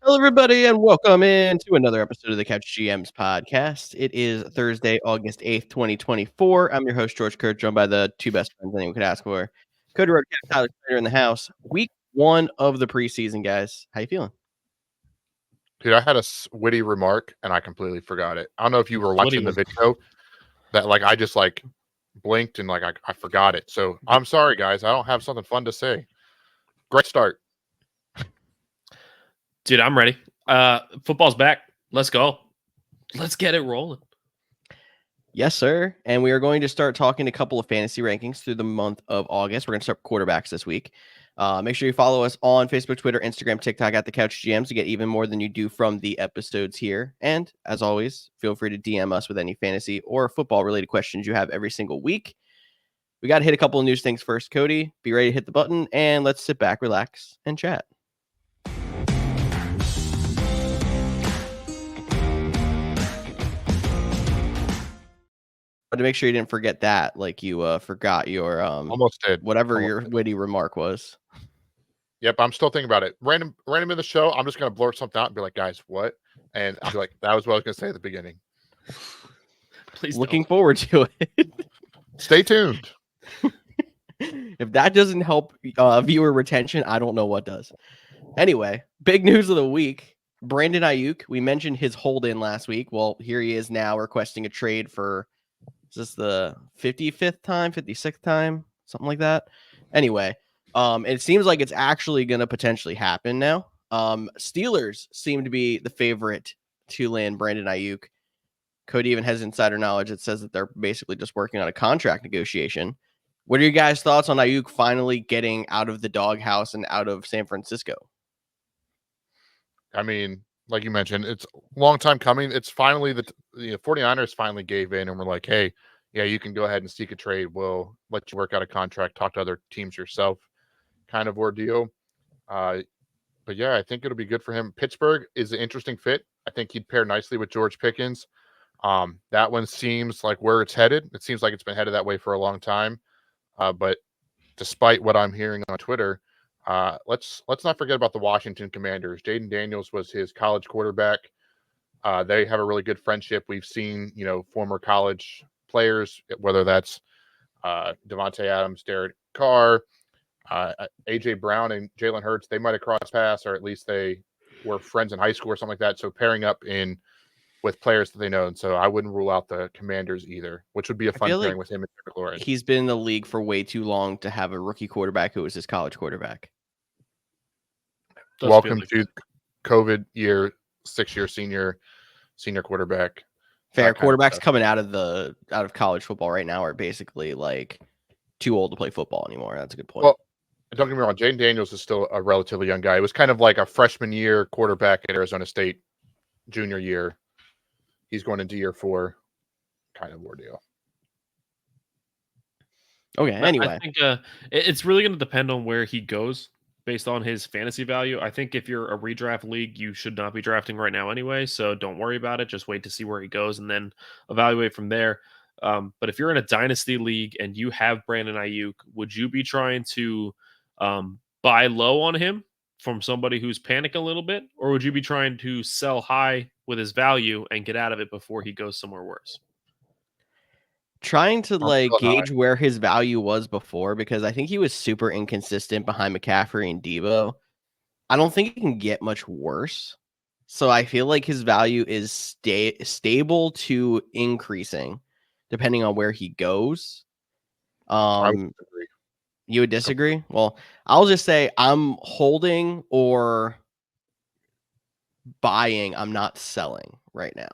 Hello, everybody, and welcome in to another episode of the Couch GMs podcast. It is Thursday, August 8th, 2024. I'm your host, George Kerth, joined by the two best friends anyone could ask for. Cody Roadcap, Tyler Snyder in the house. Week one of the preseason, guys. How you feeling? Dude, I had a witty remark and I completely forgot it. I don't know if you were watching the video that I just blinked and I forgot it. So I'm sorry, guys. I don't have something fun to say. Great start. Dude, I'm ready. Football's back. Let's go. Let's get it rolling. Yes, sir. And we are going to start talking a couple of fantasy rankings through the month of August. We're going to start quarterbacks this week. Make sure you follow us on Facebook, Twitter, Instagram, TikTok at the Couch GMs to get even more than you do from the episodes here. And as always, feel free to DM us with any fantasy or football related questions you have every single week. We got to hit a couple of news things first. Cody, be ready to hit the button and let's sit back, relax, and chat. To make sure you didn't forget that, like you forgot your almost did whatever your witty remark was. Yep, I'm still thinking about it. Random in the show, I'm just gonna blurt something out and be like, guys, what? And I'll be like, that was what I was gonna say at the beginning. Please looking forward to it. Stay tuned. If that doesn't help viewer retention, I don't know what does. Anyway, big news of the week. Brandon AIYUK, we mentioned his hold-in last week. Well, here he is now requesting a trade for, is this the 55th time, 56th time, something like that? Anyway, it seems like it's actually going to potentially happen now. Steelers seem to be the favorite to land Brandon AIYUK. Cody even has insider knowledge that says that they're basically just working on a contract negotiation. What are your guys' thoughts on AIYUK finally getting out of the doghouse and out of San Francisco? I mean, like you mentioned, it's a long time coming. It's finally the 49ers finally gave in and were like, hey, yeah, you can go ahead and seek a trade. We'll let you work out a contract, talk to other teams yourself kind of ordeal. But yeah, I think it'll be good for him. Pittsburgh is an interesting fit. I think he'd pair nicely with George Pickens. That one seems like where it's headed. It seems like it's been headed that way for a long time. But despite what I'm hearing on Twitter, let's not forget about the Washington Commanders. Jaden Daniels was his college quarterback. They have a really good friendship. We've seen, former college players, whether that's Devontae Adams, Derek Carr, AJ Brown, and Jalen Hurts. They might have crossed paths, or at least they were friends in high school or something like that. So pairing up with players that they know. And so I wouldn't rule out the Commanders either, which would be a fun pairing with him and Derek Lawrence. He's been in the league for way too long to have a rookie quarterback who was his college quarterback. Welcome to COVID year, 6-year senior quarterback. Fair. Quarterbacks coming out of college football right now are basically like too old to play football anymore. That's a good point. Well, don't get me wrong, Jaden Daniels is still a relatively young guy. It was kind of like a freshman year quarterback at Arizona State, junior year. He's going into year 4 kind of ordeal. Okay, anyway. I think it's really going to depend on where he goes based on his fantasy value. I think if you're a redraft league, you should not be drafting right now anyway, so don't worry about it. Just wait to see where he goes and then evaluate from there. But if you're in a dynasty league and you have Brandon AIYUK, would you be trying to buy low on him from somebody who's panicking a little bit, or would you be trying to sell high with his value and get out of it before he goes somewhere worse? Trying to gauge where his value was before, because I think he was super inconsistent behind McCaffrey and Debo. I don't think it can get much worse. So I feel like his value is stable to increasing depending on where he goes. I would disagree. You would disagree? Well, I'll just say I'm holding or buying. I'm not selling right now.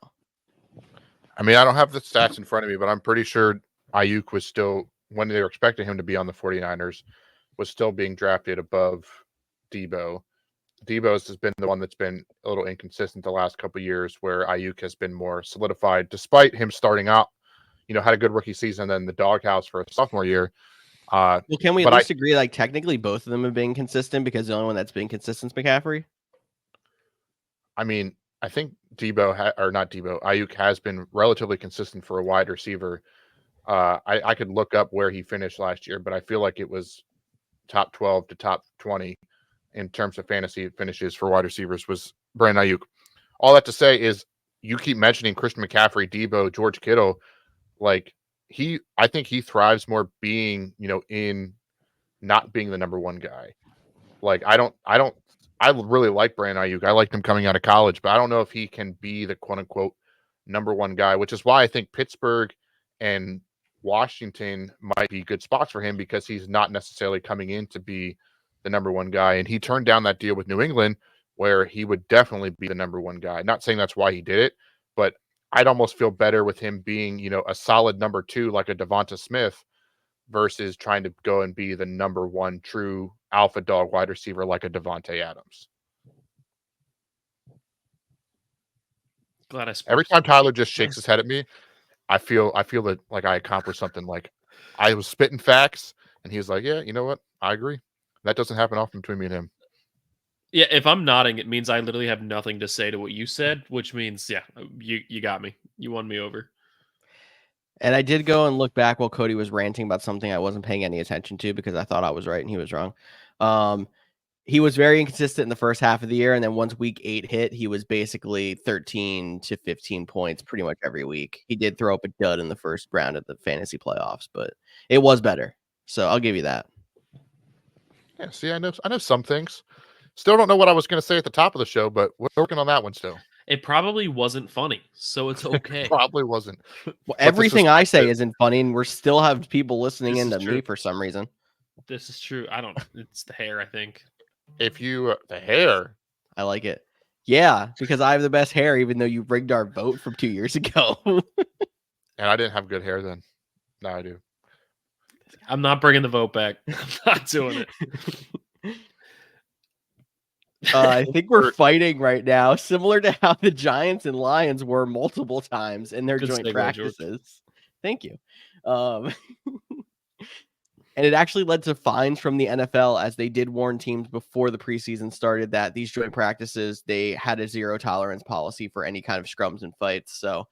I mean, I don't have the stats in front of me, but I'm pretty sure AIYUK was still, when they were expecting him to be on the 49ers, was still being drafted above Debo. Debo's has been the one that's been a little inconsistent the last couple of years, where AIYUK has been more solidified, despite him starting out, had a good rookie season, then the doghouse for a sophomore year. Well, can we at least agree, technically both of them have been consistent, because the only one that's been consistent is McCaffrey? I mean, I think AIYUK has been relatively consistent for a wide receiver. I could look up where he finished last year, but I feel like it was top 12 to top 20 in terms of fantasy finishes for wide receivers was Brandon Ayuk. All that to say is you keep mentioning Christian McCaffrey, Debo, George Kittle. Like I think he thrives more being, in not being the number one guy. Like I really like Brandon Ayuk. I liked him coming out of college, but I don't know if he can be the quote unquote number one guy, which is why I think Pittsburgh and Washington might be good spots for him because he's not necessarily coming in to be the number one guy. And he turned down that deal with New England where he would definitely be the number one guy. Not saying that's why he did it, but I'd almost feel better with him being, a solid number two like a Devonta Smith versus trying to go and be the number one true alpha dog wide receiver like a Devontae Adams. Glad I Every time Tyler just shakes his head at me, I feel that like I accomplished something. Like I was spitting facts and he was like, yeah, you know what? I agree. That doesn't happen often between me and him. Yeah, if I'm nodding, it means I literally have nothing to say to what you said, which means, yeah, you got me. You won me over. And I did go and look back while Cody was ranting about something I wasn't paying any attention to because I thought I was right and he was wrong. He was very inconsistent in the first half of the year, and then once week 8 hit, he was basically 13 to 15 points pretty much every week. He did throw up a dud in the first round of the fantasy playoffs, but it was better. So I'll give you that. Yeah, see, I know some things. Still don't know what I was going to say at the top of the show, but we're working on that one still. It probably wasn't funny, so it's okay. Probably wasn't. Well, everything I say isn't funny, and we're still have people listening into me for some reason. This is true. It's the hair, I think. If you the hair, I like it. Yeah, because I have the best hair, even though you rigged our vote from 2 years ago. And I didn't have good hair then. Now I do. I'm not bringing the vote back. I'm not doing it. I think we're fighting right now, similar to how the Giants and Lions were multiple times in their joint practices. Thank you. And it actually led to fines from the NFL as they did warn teams before the preseason started that these joint practices, they had a zero tolerance policy for any kind of scrums and fights. So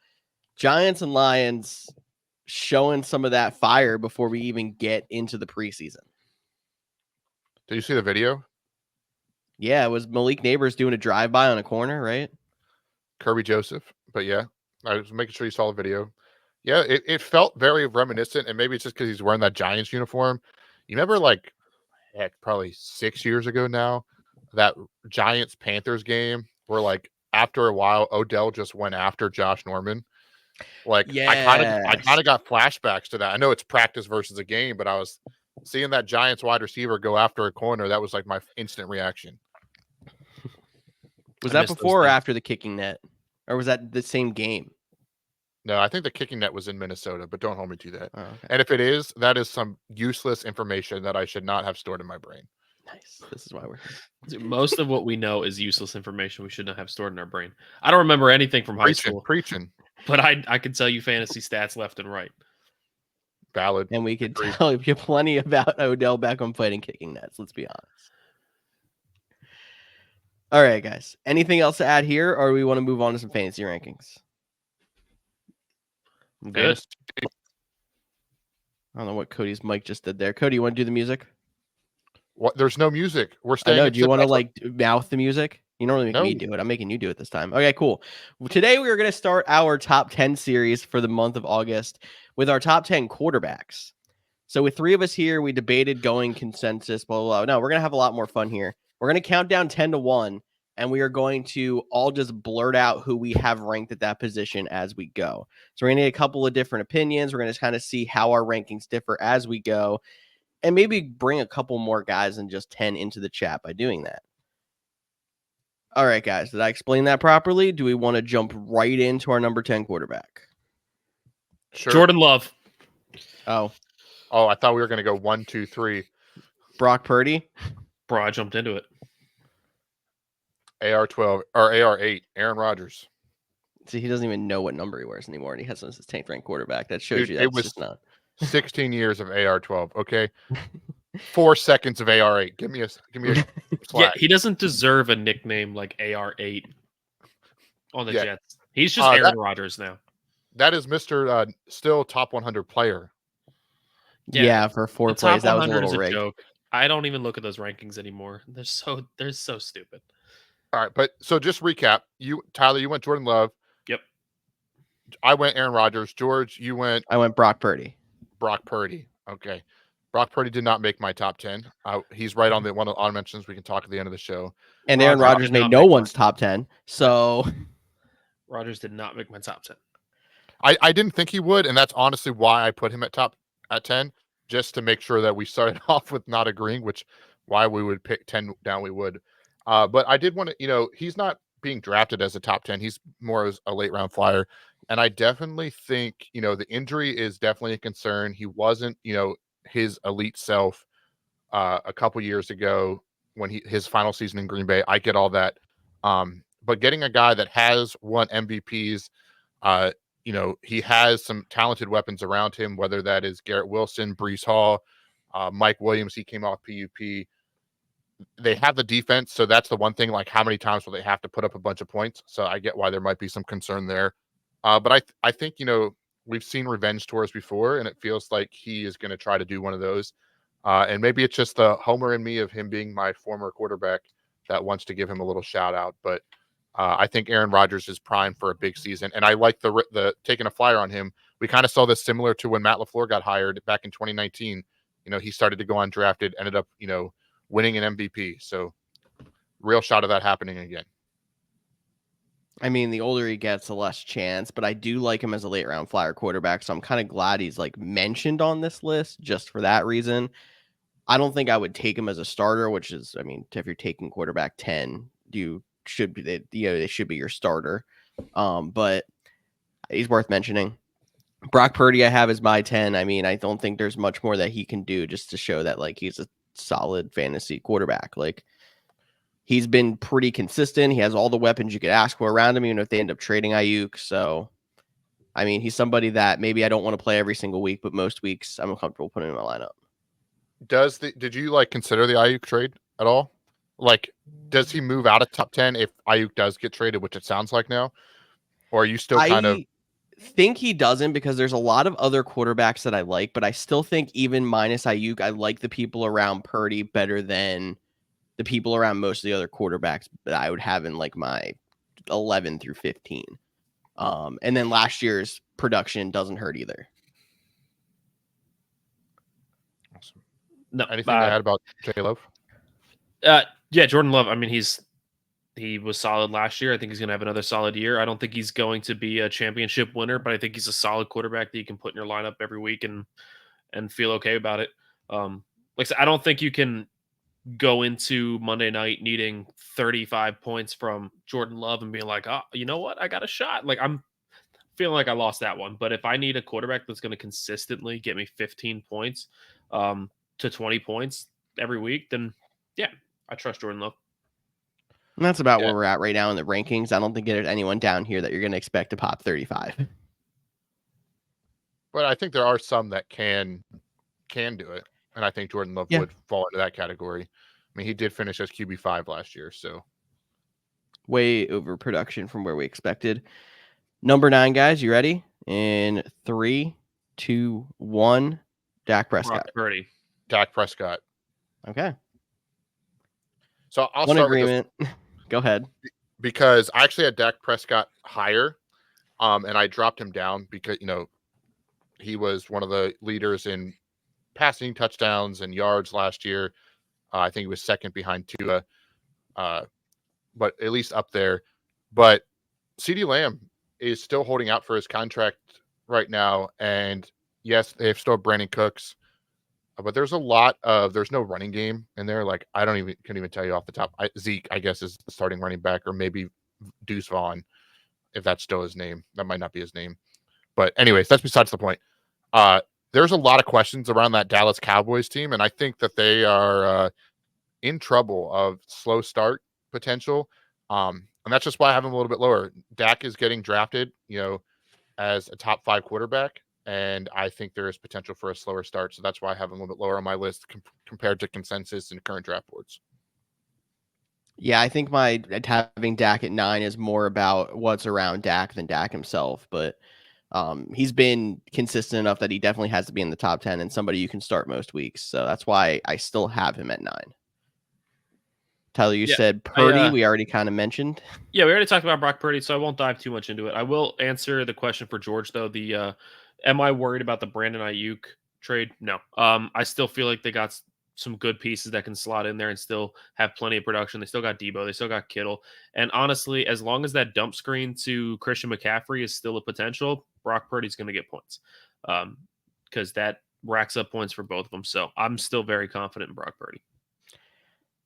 Giants and Lions showing some of that fire before we even get into the preseason. Did you see the video? Yeah, it was Malik Neighbors doing a drive-by on a corner, right? Kirby Joseph. But yeah, I was making sure you saw the video. Yeah, it felt very reminiscent, and maybe it's just because he's wearing that Giants uniform. You remember, like, probably 6 years ago now, that Giants-Panthers game where, like, after a while, Odell just went after Josh Norman. Like, I kind of got flashbacks to that. I know it's practice versus a game, but I was seeing that Giants wide receiver go after a corner. That was like my instant reaction. Was that before or after the kicking net, or was that the same game? No, I think the kicking net was in Minnesota, but don't hold me to that. Oh, okay. And if it is, that is some useless information that I should not have stored in my brain. Nice. This is why we're here. Most of what we know is useless information we should not have stored in our brain. I don't remember anything from high school. Preaching. But I can tell you fantasy stats left and right. Valid. And we could tell you plenty about Odell Beckham fighting kicking nets. Let's be honest. All right, guys. Anything else to add here, or do we want to move on to some fantasy rankings? I'm good. I don't know what Cody's mic just did there. Cody, you want to do the music? What? There's no music. We're staying. I know. Do you want to like mouth the music? You normally make me do it. I'm making you do it this time. Okay, cool. Today we are going to start our top 10 series for the month of August with our top 10 quarterbacks. So with 3 of us here, we debated going consensus, blah, blah, blah. No, we're going to have a lot more fun here. We're going to count down 10 to 1, and we are going to all just blurt out who we have ranked at that position as we go. So we're going to get a couple of different opinions. We're going to kind of see how our rankings differ as we go, and maybe bring a couple more guys than just 10 into the chat by doing that. All right, guys, did I explain that properly? Do we want to jump right into our number 10 quarterback? Sure. Jordan Love. Oh, I thought we were going to go 1, 2, 3. Brock Purdy. Bro, I jumped into it. AR12 or AR8, Aaron Rodgers. See, he doesn't even know what number he wears anymore, and he has his 10th ranked quarterback. That shows you it was just not 16 years of AR12. Okay, 4 seconds of AR8. Give me a Yeah, he doesn't deserve a nickname like AR8 on the Jets. He's just Aaron Rodgers now. That is Mr. Still top 100 player. Yeah, for 4 plays, that was a little rigged. Joke. I don't even look at those rankings anymore. They're so stupid. All right, but so just recap. Tyler, you went Jordan Love. Yep. I went Aaron Rodgers. George, you went I went Brock Purdy. Brock Purdy. Okay. Brock Purdy did not make my top 10. He's right on the one of the mentions. We can talk at the end of the show. And Aaron Rodgers Rodgers did made not no make one's top 10. So Rodgers did not make my top 10. I didn't think he would, and that's honestly why I put him at 10, just to make sure that we started off with not agreeing, which why we would pick 10 down we would. But I did want to, he's not being drafted as a top 10. He's more as a late round flyer. And I definitely think, the injury is definitely a concern. He wasn't, his elite self a couple years ago when his final season in Green Bay. I get all that. But getting a guy that has won MVPs, he has some talented weapons around him, whether that is Garrett Wilson, Breece Hall, Mike Williams. He came off PUP. They have the defense, so that's the one thing. Like, how many times will they have to put up a bunch of points? So I get why there might be some concern there. But I think we've seen revenge tours before, and it feels like he is going to try to do one of those. And maybe it's just the homer in me of him being my former quarterback that wants to give him a little shout out. But I think Aaron Rodgers is primed for a big season, and I like the taking a flyer on him. We kind of saw this similar to when Matt LaFleur got hired back in 2019. He started to go undrafted, ended up winning an MVP. So real shot of that happening again. I mean, the older he gets, the less chance, but I do like him as a late round flyer quarterback. So I'm kind of glad he's like mentioned on this list just for that reason. I don't think I would take him as a starter, which is, I mean, if you're taking quarterback 10, they should be your starter. But he's worth mentioning. Brock Purdy, I have as my 10. I mean, I don't think there's much more that he can do just to show that like he's a solid fantasy quarterback. Like, he's been pretty consistent. He has all the weapons you could ask for around him, even if they end up trading AIYUK. So, I mean, he's somebody that maybe I don't want to play every single week, but most weeks I'm comfortable putting in my lineup. Did you consider the AIYUK trade at all? Like, does he move out of top 10 if AIYUK does get traded, which it sounds like now? Or are you still kind of... I think he doesn't, because there's a lot of other quarterbacks that I like, but I still think even minus AIYUK, I like the people around Purdy better than the people around most of the other quarterbacks that I would have in like my 11 through 15. And then last year's production doesn't hurt either. Awesome. No, anything to add about J Love? Yeah, Jordan Love. I mean, he was solid last year. I think he's going to have another solid year. I don't think he's going to be a championship winner, but I think he's a solid quarterback that you can put in your lineup every week and feel okay about it. Like I said, I don't think you can go into Monday night needing 35 points from Jordan Love and being like, oh, you know what? I got a shot. Like, I'm feeling like I lost that one. But if I need a quarterback that's going to consistently get me 15 points to 20 points every week, then yeah, I trust Jordan Love. And that's about where we're at right now in the rankings. I don't think there's anyone down here that you're going to expect to pop 35. But I think there are some that can do it. And I think Jordan Love would fall into that category. I mean, he did finish as QB5 last year, so way overproduction from where we expected. Number 9, guys, you ready? In 3, 2, 1, Dak Prescott. Dak Prescott. Okay. So I'll One start agreement. With this, go ahead. Because I actually had Dak Prescott higher, and I dropped him down because he was one of the leaders in passing touchdowns and yards last year. I think he was second behind Tua, but at least up there. But CeeDee Lamb is still holding out for his contract right now, and yes, they have still Brandon Cooks, but there's no running game in there. Like, I couldn't even tell you off the top. Zeke, I guess, is the starting running back, or maybe Deuce Vaughn, if that's still his name. That might not be his name, but anyways, that's besides the point. There's a lot of questions around that Dallas Cowboys team, and I think that they are in trouble of slow start potential. And that's just why I have them a little bit lower. Dak is getting drafted, as a top 5 quarterback, and I think there is potential for a slower start. So that's why I have them a little bit lower on my list compared to consensus and current draft boards. Yeah, I think my having Dak at 9 is more about what's around Dak than Dak himself, but he's been consistent enough that he definitely has to be in the top 10 and somebody you can start most weeks. So that's why I still have him at 9. Tyler, you Yeah, said Purdy. We already kind of mentioned. Yeah, we already talked about Brock Purdy, so I won't dive too much into it. I will answer the question for George though. Am I worried about the Brandon Ayuk trade? No. I still feel like they got some good pieces that can slot in there and still have plenty of production. They still got Debo, they still got Kittle, and honestly, as long as that dump screen to Christian McCaffrey is still a potential, Brock Purdy's going to get points, because that racks up points for both of them. So I'm still very confident in Brock Purdy.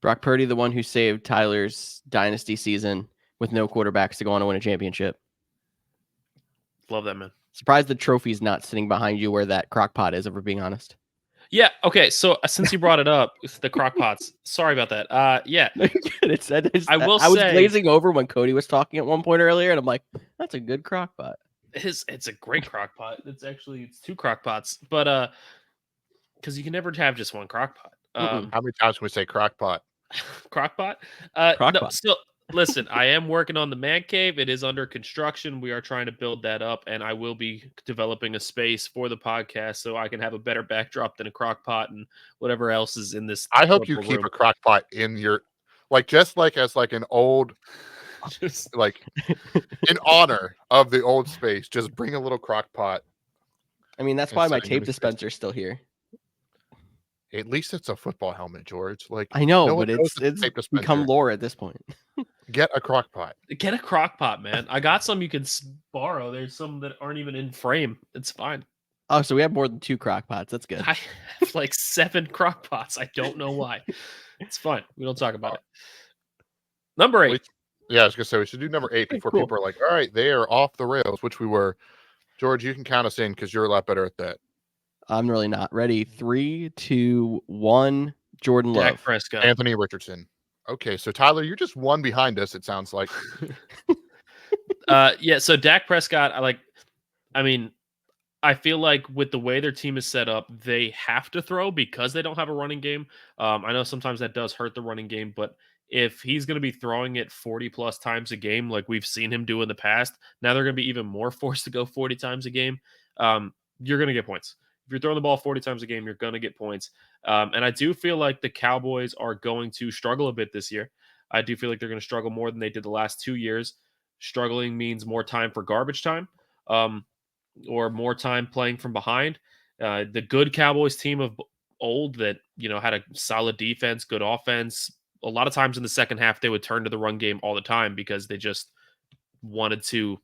Brock Purdy, the one who saved Tyler's dynasty season with no quarterbacks to go on to win a championship. Love that, man. Surprised the trophy's not sitting behind you where that crock pot is, if we're being honest. Yeah. Okay. So since you brought it up, the crock pots. Sorry about that. Yeah. I will I was say- glazing over when Cody was talking at one point earlier, and I'm like, that's a good crock pot. It's a great crock pot. It's two crock pots, but because you can never have just one crock pot. How many times can we say crock pot? Crock pot. Crock No, pot. still, listen. I am working on the man cave. It is under construction. We are trying to build that up, and I will be developing a space for the podcast so I can have a better backdrop than a crock pot and whatever else is in this. I hope you horrible keep room. a crock pot in your, just like as like an old, Just- like in honor of the old space. Just bring a little crock pot. I mean, that's And why my setting tape in his face. dispenser's still here. At least it's a football helmet, George. Like I know, no but one knows it's it's a tape become dispenser. lore at this point. Get a crock pot. Get a crock pot, man. I got some you can borrow. There's some that aren't even in frame. It's fine. Oh, so we have more than 2 crock pots. That's good. I have like 7 crock pots. I don't know why. It's fine. We don't talk about it. Number 8. Yeah, I was gonna say we should do number 8 before Cool. people are like, all right, they are off the rails, which we were. George, you can count us in because you're a lot better at that. I'm really not ready. 3, 2, 1. Jordan Dak Love. Prescott. Anthony Richardson. Okay, so Tyler, you're just one behind us, it sounds like. Yeah, so Dak Prescott, I feel like with the way their team is set up, they have to throw because they don't have a running game. I know sometimes that does hurt the running game, but if he's going to be throwing it 40 plus times a game, like we've seen him do in the past, now they're going to be even more forced to go 40 times a game. You're going to get points. If you're throwing the ball 40 times a game, you're going to get points. And I do feel like the Cowboys are going to struggle a bit this year. I do feel like they're going to struggle more than they did the last 2 years. Struggling means more time for garbage time, or more time playing from behind. The good Cowboys team of old that, had a solid defense, good offense. A lot of times in the second half, they would turn to the run game all the time because they just wanted to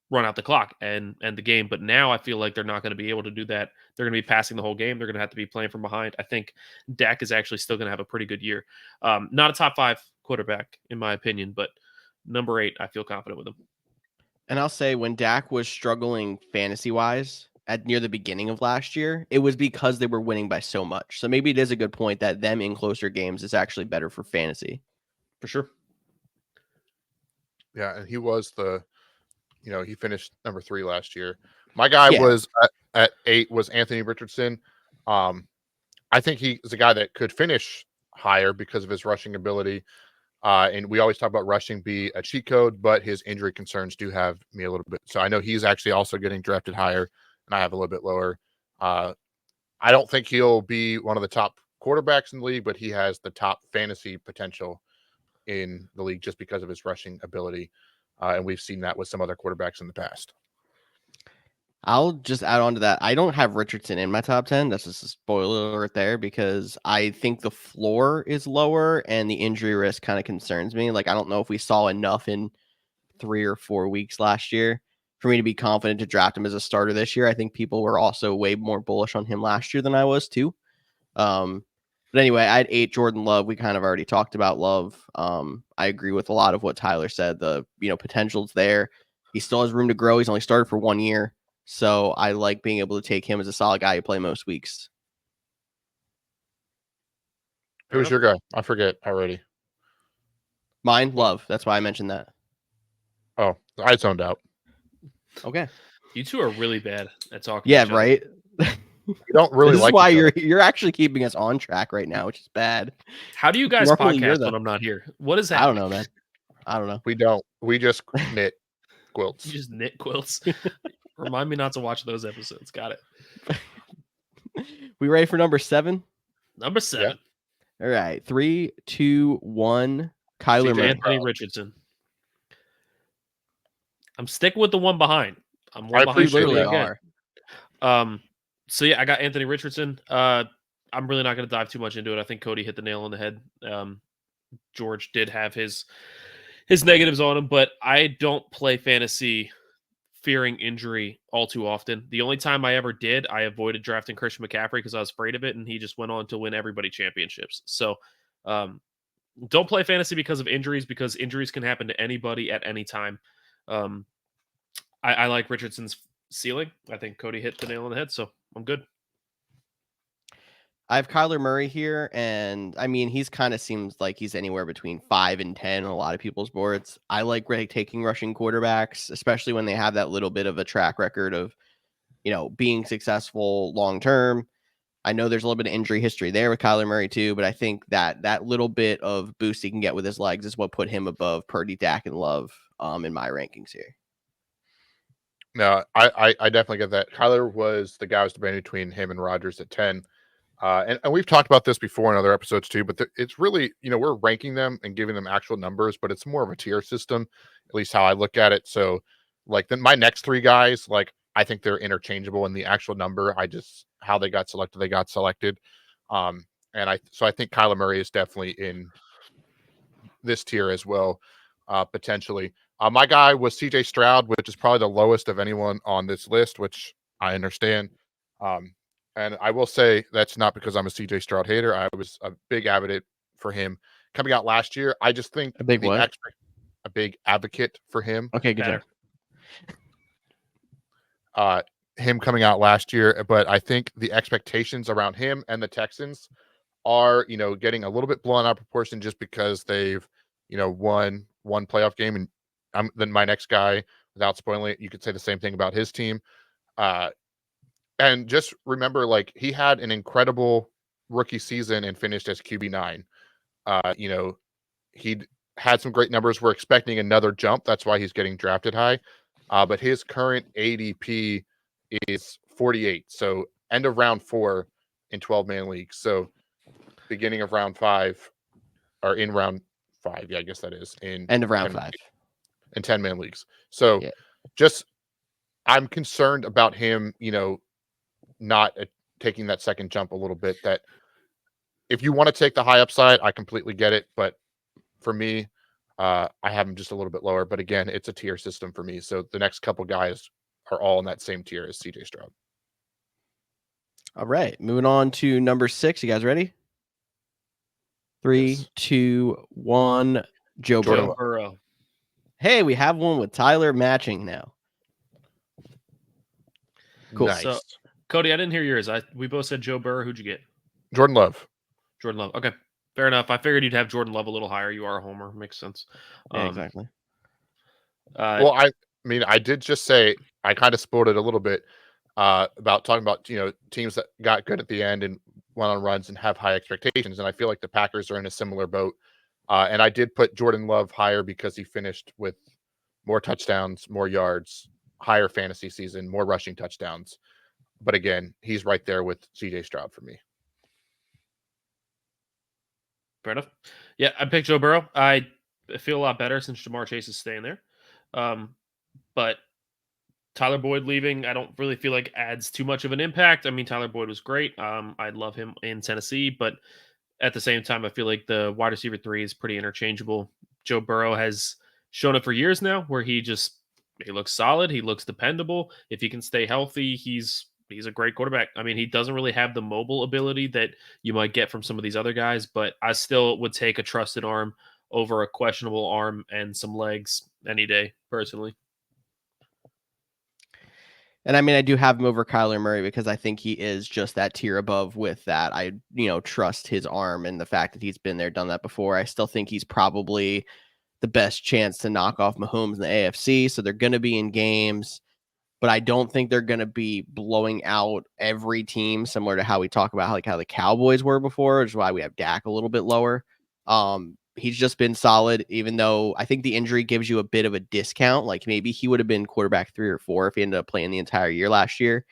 run out the clock and end the game. But now I feel like they're not going to be able to do that. They're going to be passing the whole game. They're going to have to be playing from behind. I think Dak is actually still going to have a pretty good year. Not a top 5 quarterback, in my opinion, but number 8, I feel confident with him. And I'll say when Dak was struggling fantasy-wise at near the beginning of last year, it was because they were winning by so much. So maybe it is a good point that them in closer games is actually better for fantasy. For sure. Yeah, and he was he finished number 3 last year. My guy was at 8 was Anthony Richardson. I think he is a guy that could finish higher because of his rushing ability. And we always talk about rushing be a cheat code, but his injury concerns do have me a little bit. So I know he's actually also getting drafted higher, and I have a little bit lower. I don't think he'll be one of the top quarterbacks in the league, but he has the top fantasy potential in the league just because of his rushing ability. And we've seen that with some other quarterbacks in the past. I'll just add on to that. I don't have Richardson in my top 10. That's just a spoiler alert there because I think the floor is lower and the injury risk kind of concerns me. Like, I don't know if we saw enough in 3 or 4 weeks last year for me to be confident to draft him as a starter this year. I think people were also way more bullish on him last year than I was too. But anyway, I had 8 Jordan Love. We kind of already talked about Love. I agree with a lot of what Tyler said. The potential's there. He still has room to grow. He's only started for 1 year. So I like being able to take him as a solid guy you play most weeks. Who's your guy? I forget already. Mine, Love. That's why I mentioned that. Oh, I zoned out. Okay. You two are really bad at talking. Yeah, to each other. right. You don't really This like is why each other. you're actually keeping us on track right now, which is bad. How do you guys Normally, you're podcast when I'm not here? What is that? I don't know, man. I don't know. We don't. We just knit quilts. You just knit quilts. Remind me not to watch those episodes. Got it. We ready for number 7? Number 7. All right. 3, 2, 1. Kyler CJ Murray. Anthony Richardson. I'm sticking with the one behind. I'm I one behind appreciate Cody Literally again. are. So yeah, I got Anthony Richardson. I'm really not going to dive too much into it. I think Cody hit the nail on the head. George did have his negatives on him, but I don't play fantasy fearing injury all too often. The only time I ever did, I avoided drafting Christian McCaffrey because I was afraid of it, and he just went on to win everybody championships. So don't play fantasy because of injuries, because injuries can happen to anybody at any time. I like Richardson's ceiling. I think Cody hit the nail on the head, so I'm good. I have Kyler Murray here, and I mean, he's kind of seems like he's anywhere between 5 and 10 on a lot of people's boards. I like taking rushing quarterbacks, especially when they have that little bit of a track record of, being successful long term. I know there's a little bit of injury history there with Kyler Murray too, but I think that little bit of boost he can get with his legs is what put him above Purdy, Dak, and Love in my rankings here. No, I definitely get that. Kyler was the guy I was debating between him and Rodgers at 10. And we've talked about this before in other episodes too, but it's really, we're ranking them and giving them actual numbers, but it's more of a tier system, at least how I look at it. So like then my next three guys, like I think they're interchangeable in the actual number. How they got selected. And I think Kyler Murray is definitely in this tier as well, potentially. My guy was CJ Stroud, which is probably the lowest of anyone on this list, which I understand. And I will say that's not because I'm a CJ Stroud hater. I was a big advocate for him coming out last year. I just think A big what? A big advocate for him. Okay, good Better. job. Him coming out last year, but I think the expectations around him and the Texans are, getting a little bit blown out of proportion just because they've, won one playoff game. And then my next guy, without spoiling it, you could say the same thing about his team. And just remember, like, he had an incredible rookie season and finished as QB9. He had some great numbers. We're expecting another jump. That's why he's getting drafted high. But his current ADP is 48. So end of round 4 in 12-man leagues. So beginning of round 5 or in round 5. Yeah, I guess that is in End of round 5 in 10-man leagues. So yeah. Just I'm concerned about him, not taking that second jump a little bit. That if you want to take the high upside, I completely get it. But for me, I have him just a little bit lower. But again, it's a tier system for me. So the next couple guys are all in that same tier as CJ Stroud. All right, moving on to number 6. You guys ready? 3, Yes. 2, 1. Joe Burrow. Hey, we have one with Tyler matching now. Cool. Nice. So, Cody, I didn't hear yours. We both said Joe Burrow. Who'd you get? Jordan Love. Jordan Love. Okay, fair enough. I figured you'd have Jordan Love a little higher. You are a homer. Makes sense. Yeah, exactly. Well, I mean, I did just say I kind of spoiled it a little bit about talking about teams that got good at the end and went on runs and have high expectations, and I feel like the Packers are in a similar boat. And I did put Jordan Love higher because he finished with more touchdowns, more yards, higher fantasy season, more rushing touchdowns. But again, he's right there with CJ Stroud for me. Fair enough. Yeah, I picked Joe Burrow. I feel a lot better since Jamar Chase is staying there. But Tyler Boyd leaving, I don't really feel like adds too much of an impact. I mean, Tyler Boyd was great. I love him in Tennessee, but at the same time, I feel like the wide receiver 3 is pretty interchangeable. Joe Burrow has shown it for years now where he looks solid. He looks dependable. If he can stay healthy, he's a great quarterback. I mean, he doesn't really have the mobile ability that you might get from some of these other guys, but I still would take a trusted arm over a questionable arm and some legs any day, personally. And I mean, I do have him over Kyler Murray because I think he is just that tier above with that. I, trust his arm and the fact that he's been there, done that before. I still think he's probably the best chance to knock off Mahomes in the AFC. So they're going to be in games, but I don't think they're going to be blowing out every team, similar to how we talk about how the Cowboys were before, which is why we have Dak a little bit lower. He's just been solid, even though I think the injury gives you a bit of a discount. Like maybe he would have been quarterback 3 or 4 if he ended up playing the entire year last year.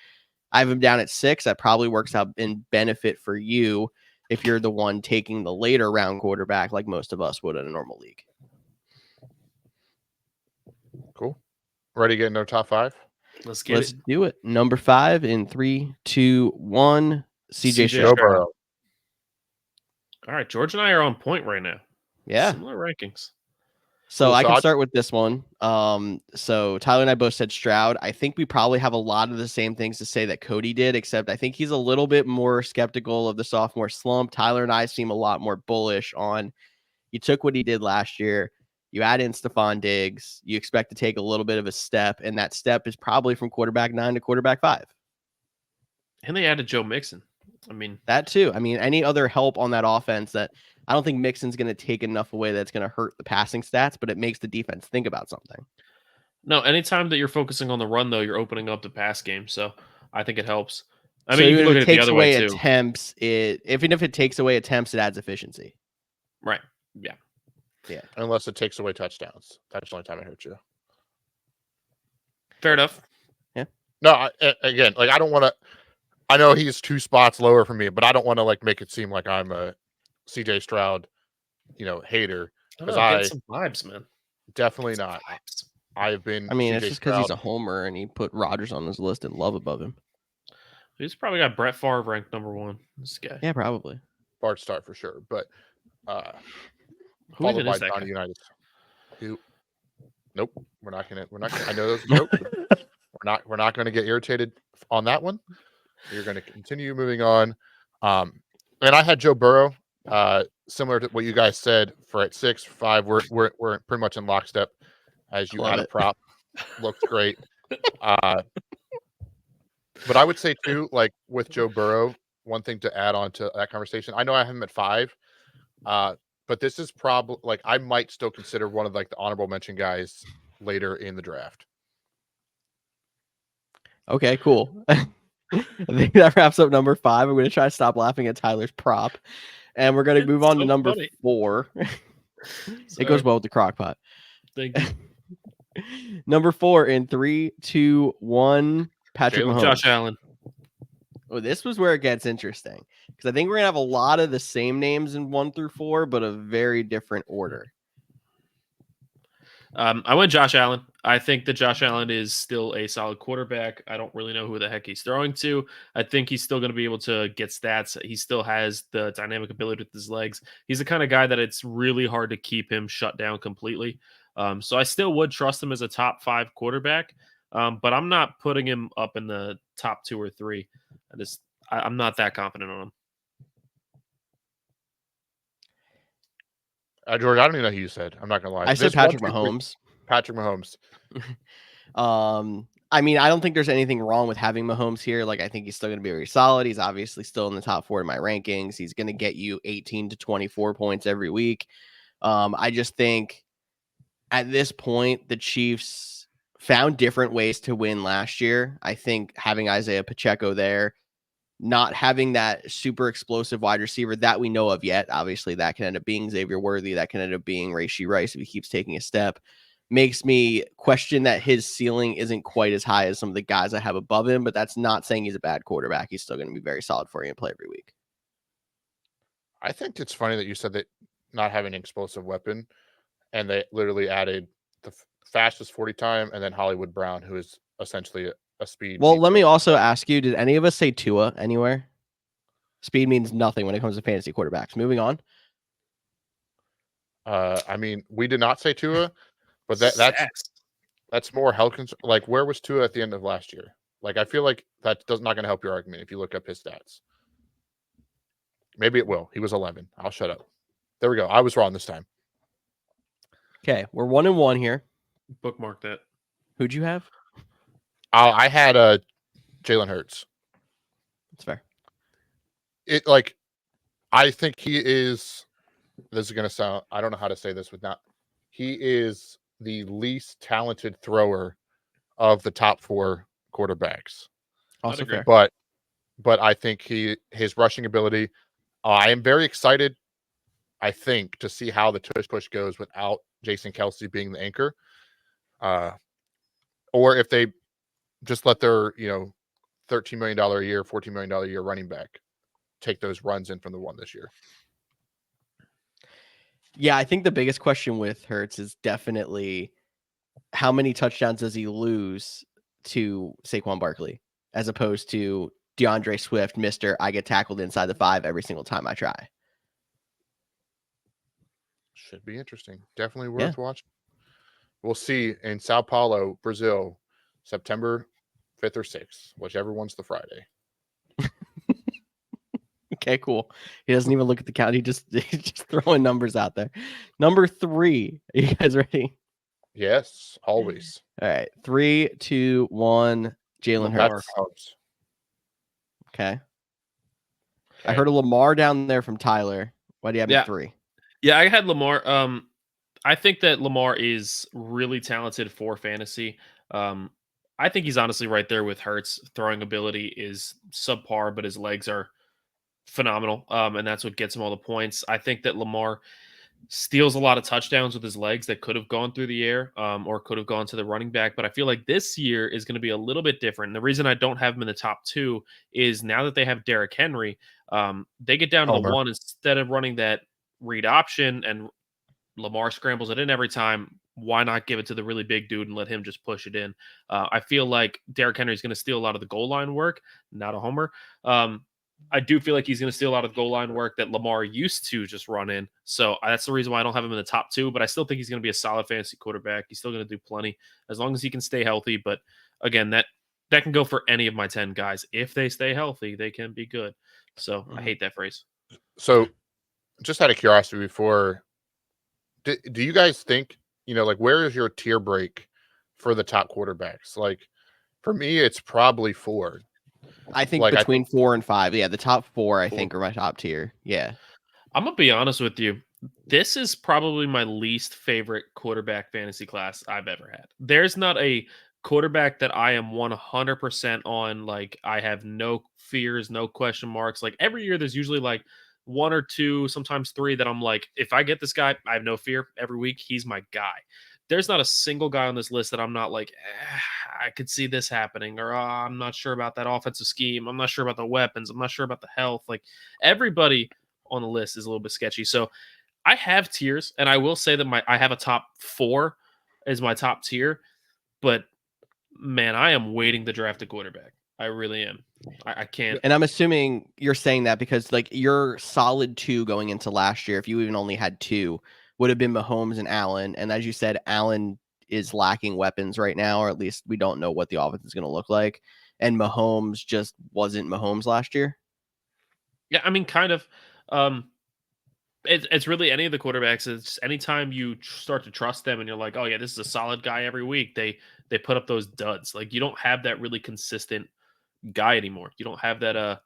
I have him down at 6. That probably works out in benefit for you. if you're the one taking the later round quarterback like most of us would in a normal league. Cool. Ready to get into our top 5? Let's get Let's it. do it. Number 5 in 3, 2, 1. CJ CJ Stroud. Burrow. All right, George and I are on point right now. Yeah. Similar rankings. So Cool, I so can I'll- start with this one. So Tyler and I both said Stroud. I think we probably have a lot of the same things to say that Cody did, except I think he's a little bit more skeptical of the sophomore slump. Tyler and I seem a lot more bullish on you took what he did last year. You add in Stephon Diggs. You expect to take a little bit of a step, and that step is probably from quarterback 9 to quarterback 5. And they added Joe Mixon. I mean, That too. I mean, any other help on that offense that I don't think Mixon's going to take enough away that's going to hurt the passing stats, but it makes the defense think about something. no, anytime that you're focusing on the run, though, you're opening up the pass game. So I think it helps. I So mean, you even can if look it at it the takes other way, away too. attempts, even if it takes away attempts, it adds efficiency. Right. Yeah. Yeah. Unless it takes away touchdowns. That's the only time I hurt you. Fair enough. No, again, like I don't want to. I know he's 2 spots lower for me, but I don't want to like make it seem like I'm a CJ Stroud, hater. Because I I get some vibes, man. definitely not. Vibes. I've been. I mean, CJ it's just because he's Stroud. a homer and he put Rodgers on his list and Love above him. He's probably got Brett Favre ranked number 1. This guy. Yeah, probably. Bart start for sure, but Who followed even by is that Johnny guy? Unitas. Who? Nope. We're not gonna. I know that's a joke. We're not gonna get irritated on that one. You're gonna continue moving on. And I had Joe Burrow. Similar to what you guys said for at 6, 5. We're pretty much in lockstep. As you Love add a it. prop, looks great. But I would say too, like with Joe Burrow, one thing to add on to that conversation. I know I have him at 5. But this is probably like I might still consider one of like the honorable mention guys later in the draft. Okay, cool. I think that wraps up number 5. I'm going to try to stop laughing at Tyler's prop. And we're going to move on to so number funny. 4. It Sorry. goes well with the crock pot. Thank you. Number 4 in 3, 2, 1. Patrick Jalen Mahomes. Josh Allen. Oh, this was where it gets interesting because I think we're gonna have a lot of the same names in 1 through 4, but a very different order. I went Josh Allen. I think that Josh Allen is still a solid quarterback. I don't really know who the heck he's throwing to. I think he's still going to be able to get stats. He still has the dynamic ability with his legs. He's the kind of guy that it's really hard to keep him shut down completely. So I still would trust him as a top 5 quarterback, but I'm not putting him up in the top 2 or 3. I'm not that confident on him. George, I don't even know who you said. I'm not gonna lie. I said This 1, Patrick 2, 3 Mahomes. Patrick Mahomes. I mean, I don't think there's anything wrong with having Mahomes here. Like, I think he's still going to be very solid. He's obviously still in the top 4 in my rankings. He's going to get you 18 to 24 points every week. I just think at this point, the Chiefs found different ways to win last year. I think having Isaiah Pacheco there, not having that super explosive wide receiver that we know of yet, obviously that can end up being Xavier Worthy, that can end up being Rashee Rice if he keeps taking a step, makes me question that his ceiling isn't quite as high as some of the guys I have above him, but that's not saying he's a bad quarterback. He's still going to be very solid for you and play every week. I think it's funny that you said that not having an explosive weapon, and they literally added the fastest 40 time and then Hollywood Brown, who is essentially a speed. Well, let me pizza. also ask you, did any of us say Tua anywhere? Speed means nothing when it comes to fantasy quarterbacks. Moving on. I mean, we did not say Tua, but Sacks. that's more health concern. Like, where was Tua at the end of last year? Like, I feel like that does not going to help your argument if you look up his stats. Maybe it will. He was 11. I'll shut up. There we go. I was wrong this time. Okay, we're 1-1 here. Bookmark that. Who'd you have? I had Jalen Hurts. That's fair. I think he is. This is going to sound. I don't know how to say this without. He is the least talented thrower of the top 4 quarterbacks. Also agree. fair. But I think his rushing ability. I am very excited. I think to see how the tush push goes without Jason Kelce being the anchor, or if they just let their $13 million a year, $14 million a year running back take those runs in from the one this year. Yeah, I think the biggest question with Hurts is definitely how many touchdowns does he lose to Saquon Barkley as opposed to DeAndre Swift, Mr. I get tackled inside the 5 every single time I try. Should be interesting. Definitely Yeah. worth watching. We'll see in Sao Paulo, Brazil, September 5th or 6th, whichever one's the Friday. Okay, cool. He doesn't even look at the count. He's just throwing numbers out there. Number 3. Are you guys ready? Yes, always. All right. 3, 2, 1. Jalen Hurts. Hurts. Okay. I heard a Lamar down there from Tyler. Why do you have me 3? Yeah, I had Lamar. I think that Lamar is really talented for fantasy. I think he's honestly right there with Hurts. Throwing ability is subpar, but his legs are phenomenal. And that's what gets him all the points. I think that Lamar steals a lot of touchdowns with his legs that could have gone through the air or could have gone to the running back. But I feel like this year is going to be a little bit different. And the reason I don't have him in the top 2 is now that they have Derrick Henry, they get down to the 1 instead of running that read option and Lamar scrambles it in every time. Why not give it to the really big dude and let him just push it in? I feel like Derrick Henry is going to steal a lot of the goal line work. Not a homer. I do feel like he's going to steal a lot of the goal line work that Lamar used to just run in. So that's the reason why I don't have him in the top 2, but I still think he's going to be a solid fantasy quarterback. He's still going to do plenty as long as he can stay healthy. But again, that can go for any of my 10 guys. If they stay healthy, they can be good. So I hate that phrase. So just out of curiosity before, do you guys think, like where is your tier break for the top quarterbacks? Like for me, it's probably 4. I think between 4 and 5. Yeah, the top 4, I think, are my top tier. Yeah. I'm going to be honest with you. This is probably my least favorite quarterback fantasy class I've ever had. There's not a quarterback that I am 100% on. Like, I have no fears, no question marks. Like, every year there's usually like 1 or 2, sometimes 3 that I'm like, if I get this guy, I have no fear. Every week, he's my guy. There's not a single guy on this list that I'm not like, I could see this happening, or I'm not sure about that offensive scheme. I'm not sure about the weapons. I'm not sure about the health. Like everybody on the list is a little bit sketchy. So I have tiers, and I will say that I have a top 4 as my top tier, but man, I am waiting to draft a quarterback. I really am. I can't. And I'm assuming you're saying that because like your solid 2 going into last year, if you even only had 2, would have been Mahomes and Allen. And as you said, Allen is lacking weapons right now, or at least we don't know what the offense is going to look like. And Mahomes just wasn't Mahomes last year. Yeah, I mean, kind of. It's really any of the quarterbacks. It's anytime you start to trust them and you're like, oh yeah, this is a solid guy every week. They put up those duds. Like you don't have that really consistent guy anymore. You don't have that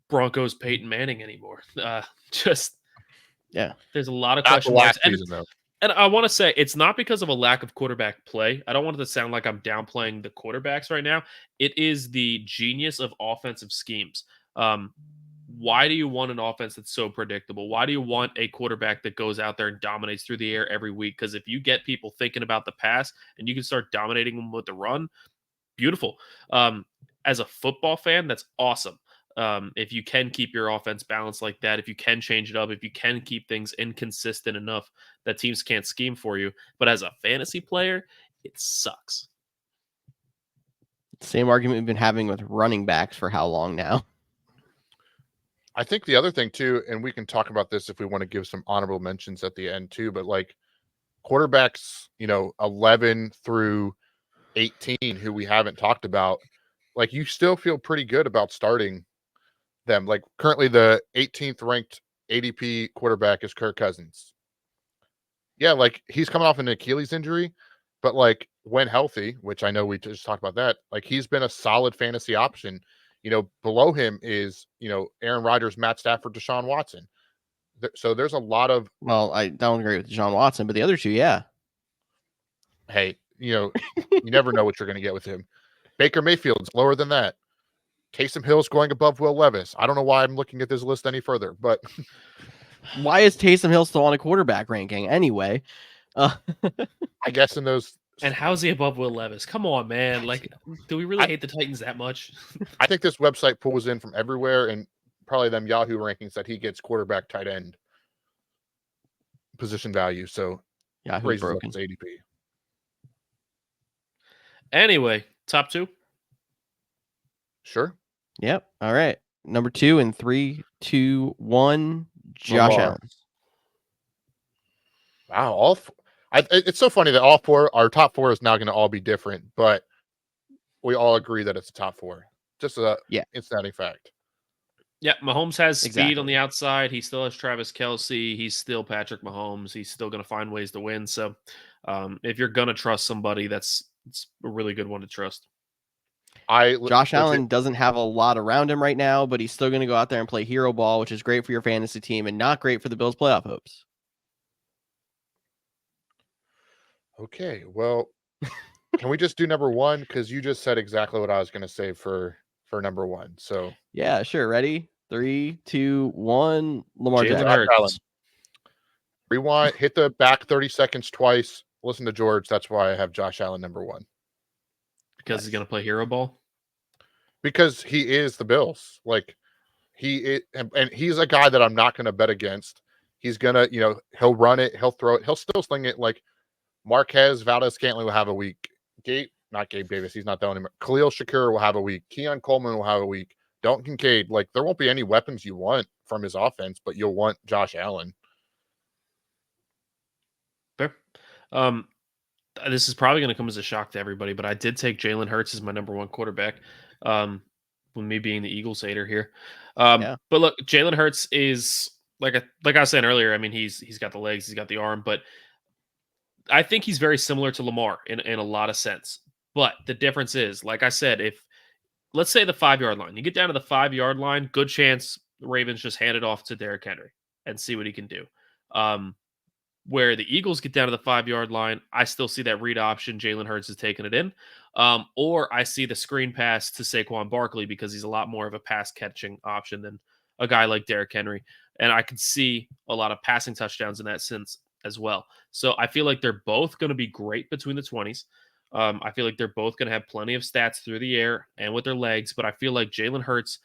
Broncos Peyton Manning anymore. There's a lot of question marks. And I want to say it's not because of a lack of quarterback play. I don't want it to sound like I'm downplaying the quarterbacks right now. It is the genius of offensive schemes. Why do you want an offense that's so predictable? Why do you want a quarterback that goes out there and dominates through the air every week? Because if you get people thinking about the pass and you can start dominating them with the run, beautiful. As a football fan, that's awesome. If you can keep your offense balanced like that, if you can change it up, if you can keep things inconsistent enough that teams can't scheme for you. But as a fantasy player, it sucks. Same argument we've been having with running backs for how long now? I think the other thing too, and we can talk about this if we want to give some honorable mentions at the end too, but like quarterbacks, 11 through 18 who we haven't talked about, like you still feel pretty good about starting them. Like currently the 18th ranked ADP quarterback is Kirk Cousins. Yeah, like he's coming off an Achilles injury, but like when healthy, which I know we just talked about that, like he's been a solid fantasy option. Below him is, Aaron Rodgers, Matt Stafford, Deshaun Watson. So there's a lot of. Well, I don't agree with Deshaun Watson, but the other 2, yeah. Hey, you never know what you're going to get with him. Baker Mayfield's lower than that. Taysom Hill's going above Will Levis. I don't know why I'm looking at this list any further, but why is Taysom Hill still on a quarterback ranking anyway? I guess in those. And how's he above Will Levis? Come on, man. Like, do we really hate the Titans that much? I think this website pulls in from everywhere, and probably them Yahoo rankings that he gets quarterback, tight end position value. So Yeah, who's raises up broken? his ADP. Anyway, top 2. Sure. Yep. All right. Number 2 in 3, 2, 1. Josh Lamar. Allen. Wow, it's so funny that all 4, our top 4 is now going to all be different, but we all agree that it's the top 4. Just a outstanding fact. Yeah, Mahomes has speed on Exactly. the outside. He still has Travis Kelce. He's still Patrick Mahomes. He's still going to find ways to win. So, if you're going to trust somebody, it's a really good one to trust. Josh Allen doesn't have a lot around him right now, but he's still going to go out there and play hero ball, which is great for your fantasy team and not great for the Bills' playoff hopes. Okay, well, can we just do number 1? Because you just said exactly what I was going to say for number 1. So yeah, sure. Ready? 3, 2, 1. Lamar Jalen Jackson. Hurts. Rewind, hit the back 30 seconds twice. Listen to George. That's why I have Josh Allen number 1. Because he's going to play hero ball? Because he is the Bills. Like, and he's a guy that I'm not going to bet against. He's going to, he'll run it. He'll throw it. He'll still sling it. Like, Marquez Valdez-Scantling will have a week. Not Gabe Davis. He's not the only. Khalil Shakir will have a week. Keon Coleman will have a week. Dalton Kincaid. Like, there won't be any weapons you want from his offense, but you'll want Josh Allen. Fair. This is probably going to come as a shock to everybody, but I did take Jalen Hurts as my number 1 quarterback. With me being the Eagles hater here. But look, Jalen Hurts is like I was saying earlier. I mean, he's got the legs, he's got the arm, but I think he's very similar to Lamar in a lot of sense. But the difference is, like I said, if let's say the 5-yard line, you get down to the 5-yard line, good chance the Ravens just hand it off to Derrick Henry and see what he can do. Where the Eagles get down to the 5-yard line, I still see that read option. Jalen Hurts is taking it in. Or I see the screen pass to Saquon Barkley because he's a lot more of a pass catching option than a guy like Derrick Henry. And I could see a lot of passing touchdowns in that sense as well. So I feel like they're both going to be great between the 20s. I feel like they're both going to have plenty of stats through the air and with their legs, but I feel like Jalen Hurts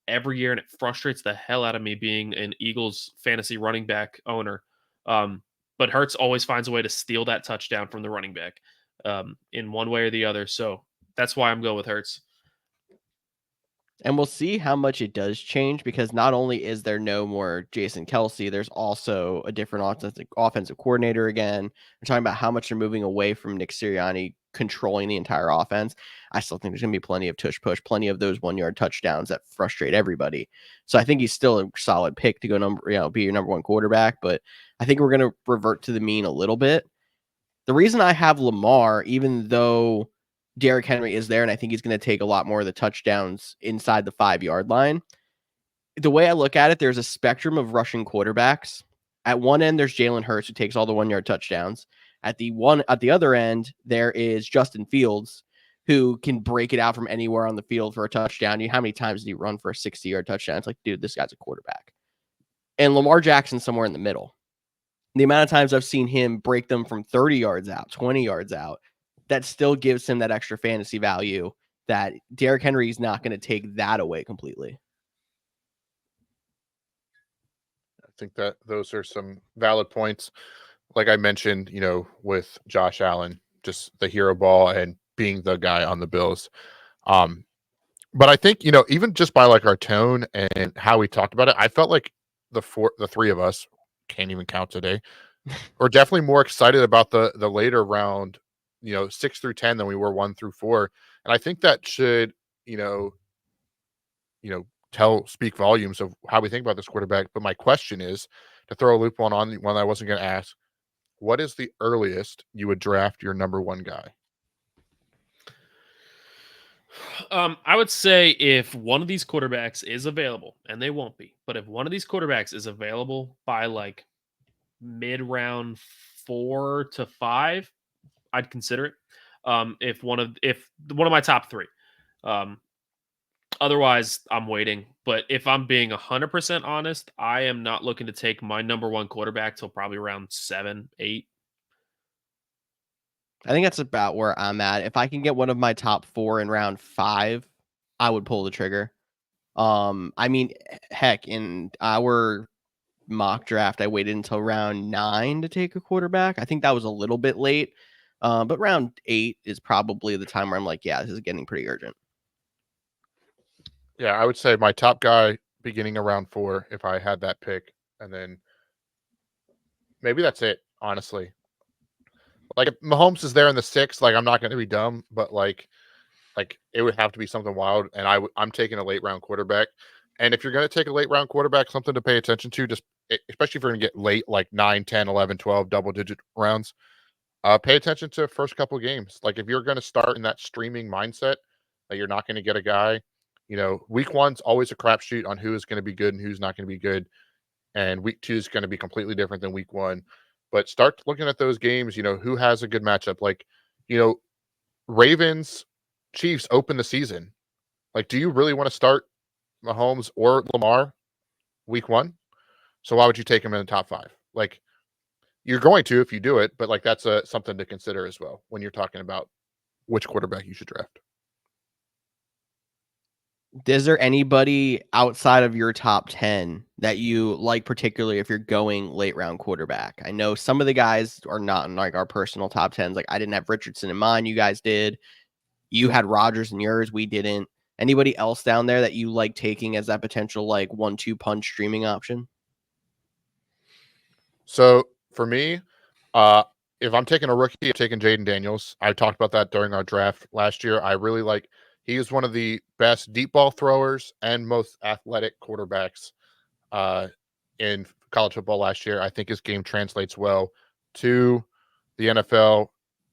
every year, and it frustrates the hell out of me being an Eagles fantasy running back owner. But Hurts always finds a way to steal that touchdown from the running back in one way or the other. So that's why I'm going with Hurts. And we'll see how much it does change because not only is there no more Jason Kelce, there's also a different offensive coordinator again. We're talking about how much they're moving away from Nick Sirianni controlling the entire offense. I still think there's going to be plenty of tush push, plenty of those 1-yard touchdowns that frustrate everybody. So I think he's still a solid pick to go be your number 1 quarterback. But I think we're going to revert to the mean a little bit. The reason I have Lamar, even though Derrick Henry is there, and I think he's going to take a lot more of the touchdowns inside the 5-yard line. The way I look at it, there's a spectrum of rushing quarterbacks. At one end, there's Jalen Hurts, who takes all the 1-yard touchdowns. At the other end, there is Justin Fields, who can break it out from anywhere on the field for a touchdown. How many times did he run for a 60-yard touchdown? It's like, dude, this guy's a quarterback. And Lamar Jackson's somewhere in the middle. The amount of times I've seen him break them from 30 yards out, 20 yards out, that still gives him that extra fantasy value that Derrick Henry is not going to take that away completely. I think that those are some valid points. Like I mentioned, with Josh Allen, just the hero ball and being the guy on the Bills. But I think, even just by like our tone and how we talked about it, I felt like the 3 of us, can't even count today, we're definitely more excited about the later round, 6 through 10 than we were 1 through 4. And I think that should, speak volumes of how we think about this quarterback. But my question is, to throw a loop on one I wasn't going to ask, what is the earliest you would draft your number 1 guy? I would say if one of these quarterbacks is available, and they won't be, but if one of these quarterbacks is available by like mid-round 4 to 5, I'd consider it. If one of my top 3. Otherwise, I'm waiting. But if I'm being 100% honest, I am not looking to take my number 1 quarterback till probably around 7, 8. I think that's about where I'm at. If I can get one of my top 4 in round 5, I would pull the trigger. I mean, heck, in our mock draft, I waited until round 9 to take a quarterback. I think that was a little bit late, but round 8 is probably the time where I'm like, yeah, this is getting pretty urgent. Yeah, I would say my top guy beginning around 4 if I had that pick, and then maybe that's it. Honestly, like if Mahomes is there in the 6th, like I'm not going to be dumb, but like it would have to be something wild, and I'm taking a late round quarterback. And if you're going to take a late round quarterback, something to pay attention to, just especially if you're going to get late, like 9, 10, 11, 12 double digit rounds, pay attention to first couple games. Like if you're going to start in that streaming mindset that you're not going to get a guy, week 1's always a crapshoot on who is going to be good and who's not going to be good. And week 2 is going to be completely different than week 1. But start looking at those games, who has a good matchup. Like, Ravens, Chiefs open the season. Like, do you really want to start Mahomes or Lamar week 1? So why would you take him in the top 5? Like, you're going to if you do it, but like that's something to consider as well when you're talking about which quarterback you should draft. Is there anybody outside of your top 10 that you like, particularly if you're going late round quarterback? I know some of the guys are not in like our personal top 10s. Like I didn't have Richardson in mine. You guys did. You had Rodgers in yours. We didn't. Anybody else down there that you like taking as that potential like 1-2 punch streaming option? So for me, if I'm taking a rookie, I'm taking Jaden Daniels. I talked about that during our draft last year. I really like. He is one of the best deep ball throwers and most athletic quarterbacks in college football last year. I think his game translates well to the NFL.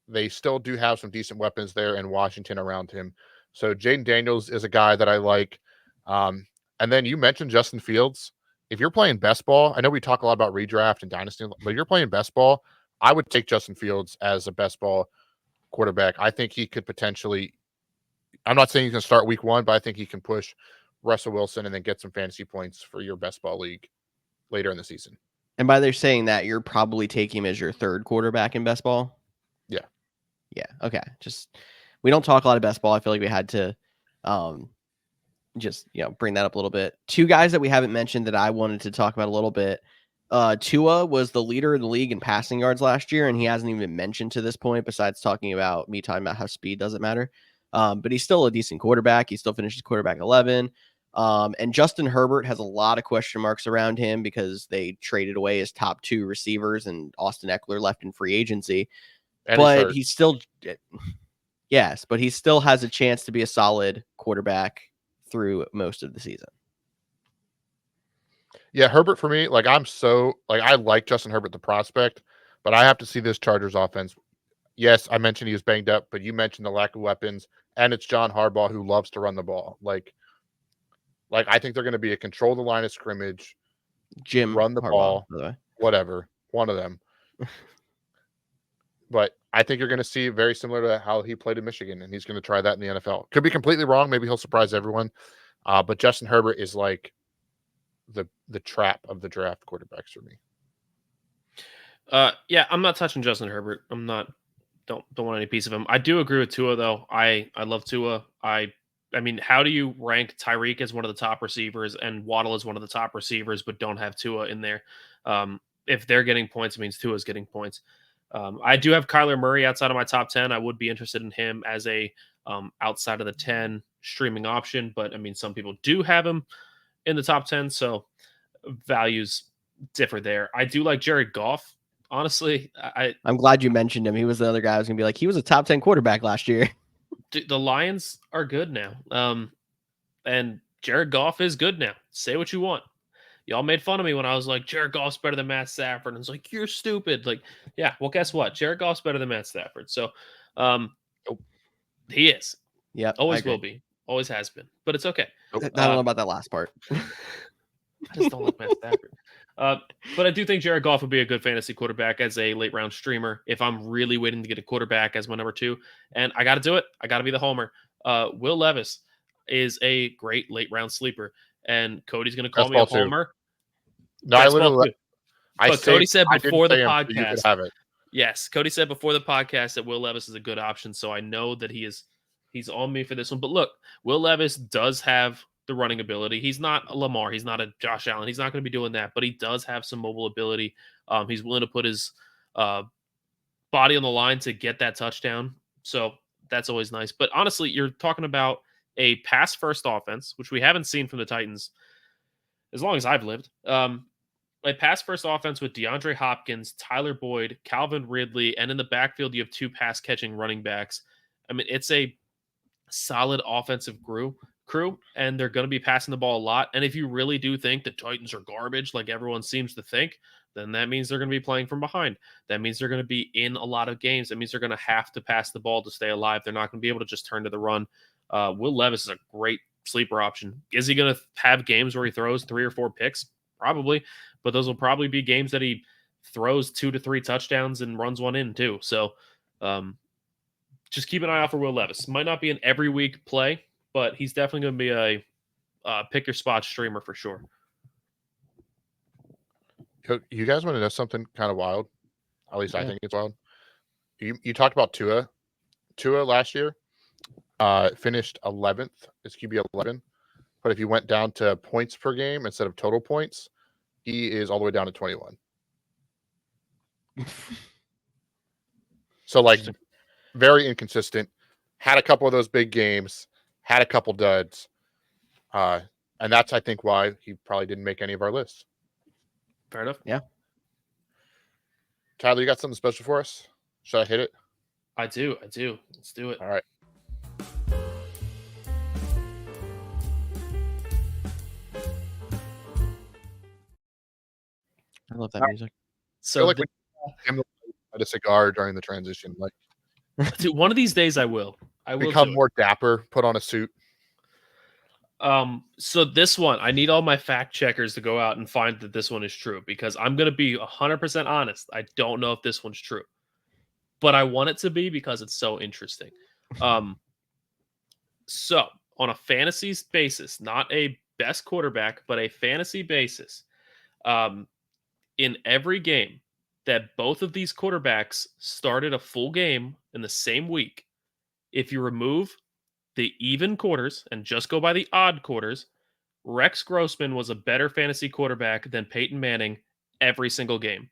They still do have some decent weapons there in Washington around him. So Jaden Daniels is a guy that I like. And then you mentioned Justin Fields. If you're playing best ball, I know we talk a lot about redraft and dynasty, but if you're playing best ball, I would take Justin Fields as a best ball quarterback. I think he could potentially, I'm not saying he's going to start week 1, but I think he can push Russell Wilson and then get some fantasy points for your best ball league later in the season. And by their saying that, you're probably taking him as your 3rd quarterback in best ball? Yeah. Yeah. Okay. Just, we don't talk a lot of best ball. I feel like we had to just, bring that up a little bit. 2 guys that we haven't mentioned that I wanted to talk about a little bit. Tua was the leader in the league in passing yards last year, and he hasn't even been mentioned to this point, besides talking about how speed doesn't matter. But he's still a decent quarterback. He still finishes quarterback 11. And Justin Herbert has a lot of question marks around him because they traded away his top 2 receivers, and Austin Eckler left in free agency. And but he's still, yes, but he still has a chance to be a solid quarterback through most of the season. Yeah, Herbert for me, like I like Justin Herbert, the prospect, but I have to see this Chargers offense. Yes, I mentioned he was banged up, but you mentioned the lack of weapons, and it's John Harbaugh who loves to run the ball. Like I think they're going to be a control the line of scrimmage, run the Harbaugh, ball, by the way. whatever, one of them. But I think you're going to see very similar to how he played in Michigan, and he's going to try that in the NFL. Could be completely wrong. Maybe he'll surprise everyone. But Justin Herbert is like the trap of the draft quarterbacks for me. Yeah, I'm not touching Justin Herbert. I'm not. Don't want any piece of him. I do agree with Tua though. I love Tua. I mean, how do you rank Tyreek as one of the top receivers and Waddle as one of the top receivers, but don't have Tua in there? If they're getting points, it means Tua's getting points. I do have Kyler Murray outside of my top 10. I would be interested in him as a outside of the 10 streaming option, but I mean, some people do have him in the top 10, so values differ there. I do like Jared Goff. Honestly, I'm glad you mentioned him. He was the other guy I was going to be like, he was a top 10 quarterback last year. The Lions are good now. And Jared Goff is good now. Say what you want. Y'all made fun of me when I was like, Jared Goff's better than Matt Stafford. And it's like, you're stupid. Like, yeah, well, guess what? Jared Goff's better than Matt Stafford. So he is. Yeah. Always will be. Always has been. But it's okay. I don't know about that last part. I just don't like Matt Stafford. But I do think Jared Goff would be a good fantasy quarterback as a late round streamer if I'm really waiting to get a quarterback as my number 2. And I got to do it. I got to be the homer. Will Levis is a great late round sleeper. And Cody's going to call me a homer. No, I literally. Cody said before the podcast. You could have it. Yes, Cody said before the podcast that Will Levis is a good option. So I know that he's on me for this one. But look, Will Levis does have the running ability. He's not a Lamar. He's not a Josh Allen. He's not going to be doing that, but he does have some mobile ability. He's willing to put his body on the line to get that touchdown. So that's always nice. But honestly, you're talking about a pass first offense, which we haven't seen from the Titans as long as I've lived. A pass first offense with DeAndre Hopkins, Tyler Boyd, Calvin Ridley, and in the backfield, you have 2 pass catching running backs. I mean, it's a solid offensive crew, and they're going to be passing the ball a lot. And if you really do think the Titans are garbage, like everyone seems to think, then that means they're going to be playing from behind. That means they're going to be in a lot of games. That means they're going to have to pass the ball to stay alive. They're not going to be able to just turn to the run. Will Levis is a great sleeper option. Is he going to have games where he throws 3 or 4 picks? Probably, but those will probably be games that he throws 2 to 3 touchdowns and runs one in too. So just keep an eye out for Will Levis. Might not be an every week play, but he's definitely going to be a pick your spot streamer for sure. You guys want to know something kind of wild? At least I think it's wild. You talked about Tua. Tua last year finished 11th. It's QB 11. But if you went down to points per game instead of total points, he is all the way down to 21. So, like, very inconsistent. Had a couple of those big games. Had a couple duds. And that's, I think, why he probably didn't make any of our lists. Fair enough. Yeah. Tyler, you got something special for us? Should I hit it? I do. Let's do it. All right. I love that music. So like him light a cigar during the transition. Like, dude, one of these days I will become more dapper, put on a suit. So this one, I need all my fact checkers to go out and find that this one is true, because I'm going to be 100% honest. I don't know if this one's true, but I want it to be because it's so interesting. So on a fantasy basis, not a best quarterback, but a fantasy basis, in every game that both of these quarterbacks started a full game in the same week, if you remove the even quarters and just go by the odd quarters, Rex Grossman was a better fantasy quarterback than Peyton Manning every single game.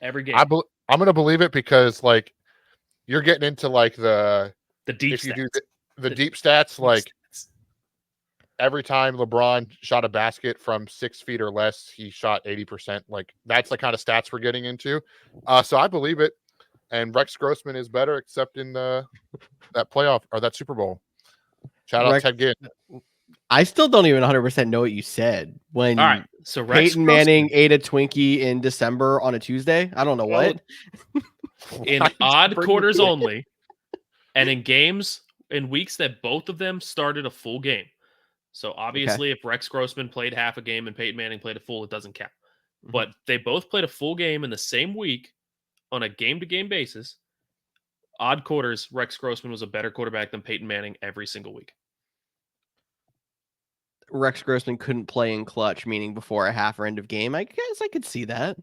Every game. I'm going to believe it because, like, you're getting into, like, the deep if stats. you do the deep stats, like, every time LeBron shot a basket from 6 feet or less, he shot 80%. Like, that's the kind of stats we're getting into. So I believe it. And Rex Grossman is better, except in that playoff or that Super Bowl. Shout out Ted Ginn. I still don't even 100% know what you said when all right, so Rex Peyton Manning ate a Twinkie in December on a Tuesday. I don't know what. In odd quarters only, and in games in weeks that both of them started a full game. So obviously, if Rex Grossman played half a game and Peyton Manning played a full, it doesn't count. Mm-hmm. But they both played a full game in the same week on a game-to-game basis. Odd quarters, Rex Grossman was a better quarterback than Peyton Manning every single week. Rex Grossman couldn't play in clutch, meaning before a half or end of game. I guess I could see that.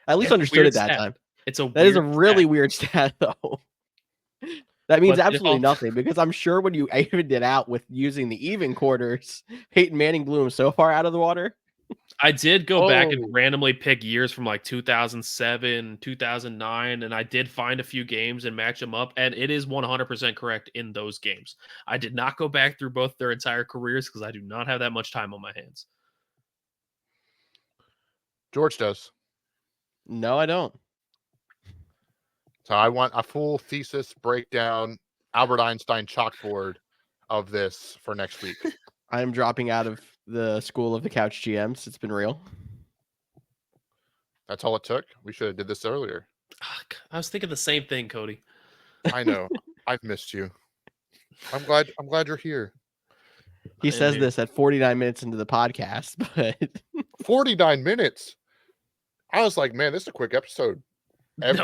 I at least understood it that time. That is a really weird stat, though. That means absolutely nothing, because I'm sure when you evened it out with using the even quarters, Peyton Manning blew him so far out of the water. I did go back and randomly pick years from like 2007, 2009, and I did find a few games and match them up, and it is 100% correct in those games. I did not go back through both their entire careers because I do not have that much time on my hands. George does. No, I don't. So I want a full thesis breakdown, Albert Einstein chalkboard of this for next week. I am dropping out of the school of the Couch GMs. It's been real. That's all it took. We should have did this earlier. I was thinking the same thing, Cody. I know. I've missed you. I'm glad you're here. He says this at 49 minutes into the podcast, but 49 minutes. I was like, man, this is a quick episode. Every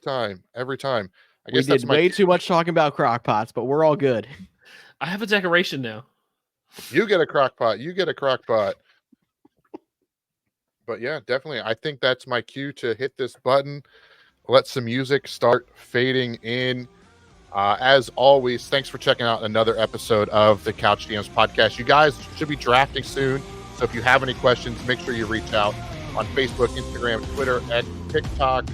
time. I guess we did way too much talking about crock pots, but we're all good. I have a decoration now. You get a crock pot. But yeah, definitely. I think that's my cue to hit this button. Let some music start fading in. As always, thanks for checking out another episode of the Couch GMs podcast. You guys should be drafting soon, so if you have any questions, make sure you reach out on Facebook, Instagram, Twitter, X, TikTok,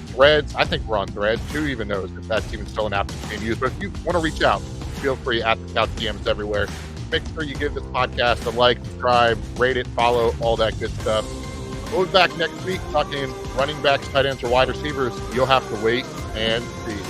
Threads. I think we're on Threads. Who even knows if that's even still an app that's being used? But if you want to reach out, feel free at the Couch GMs everywhere. Make sure you give this podcast a like, subscribe, rate it, follow, all that good stuff. We'll be back next week talking running backs, tight ends, or wide receivers. You'll have to wait and see.